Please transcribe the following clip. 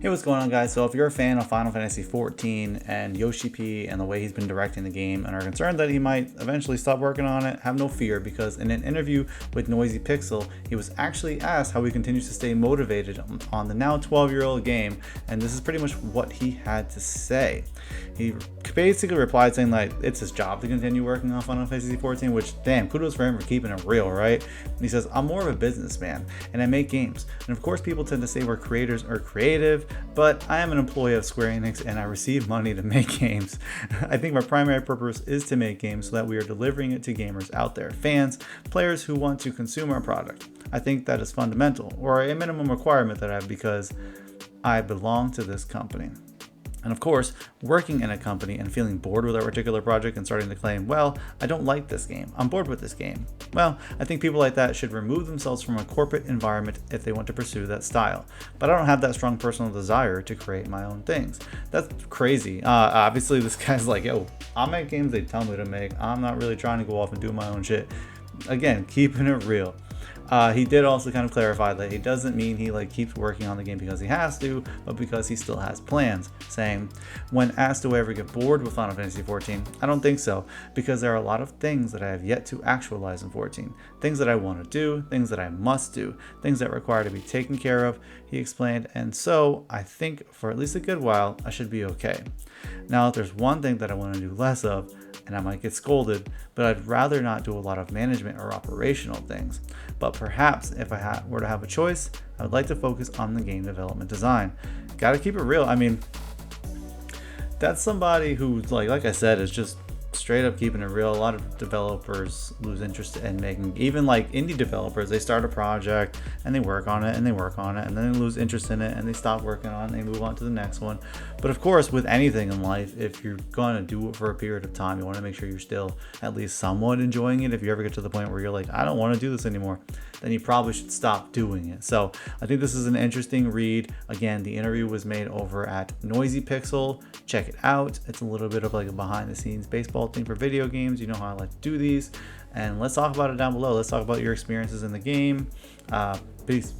Hey, what's going on, guys? So if you're a fan of Final Fantasy XIV and Yoshi P and the way he's been directing the game and are concerned that he might eventually stop working on it, have no fear, because in an interview with Noisy Pixel, he was actually asked how he continues to stay motivated on the now 12-year-old game, and this is pretty much what he had to say. He basically replied saying like it's his job to continue working on Final Fantasy XIV, which, damn, kudos for him for keeping it real, right? And he says, I'm more of a businessman and I make games, and of course people tend to say we're creators or creative, but I am an employee of squareenix and I receive money to make games. I think my primary purpose is to make games so that we are delivering it to gamers out there, fans, players who want to consume our product. I think that is fundamental, or a minimum requirement that I have, because I belong to this company. And of course, working in a company and feeling bored with our particular project and starting to claim, well, I don't like this game, I'm bored with this game. Well, I think people like that should remove themselves from a corporate environment if they want to pursue that style. But I don't have that strong personal desire to create my own things. That's crazy. Obviously, this guy's like, yo, I'll make games they tell me to make. I'm not really trying to go off and do my own shit. Again, keeping it real. He did also kind of clarify that he doesn't mean he keeps working on the game because he has to, but because he still has plans, saying, when asked do I ever get bored with Final Fantasy XIV, I don't think so, because there are a lot of things that I have yet to actualize in 14, things that I want to do, things that I must do, things that require to be taken care of, he explained, and so I think for at least a good while I should be okay. Now, if there's one thing that I want to do less of, and I might get scolded, but I'd rather not do a lot of management or operational things. But perhaps if I were to have a choice, I would like to focus on the game development design. Gotta keep it real. I mean, that's somebody who, like I said, is just straight up keeping it real. A lot of developers lose interest in making, even indie developers, they start a project and they work on it and they work on it and then they lose interest in it and they stop working on it and they move on to the next one. But of course, with anything in life, if you're going to do it for a period of time, you want to make sure you're still at least somewhat enjoying it. If you ever get to the point where you're like, I don't want to do this anymore, then you probably should stop doing it. So I think this is an interesting read. Again, the interview was made over at Noisy Pixel. Check it out. It's a little bit of a behind the scenes baseball thing for video games. You know how I like to do these. And let's talk about it down below. Let's talk about your experiences in the game. Peace.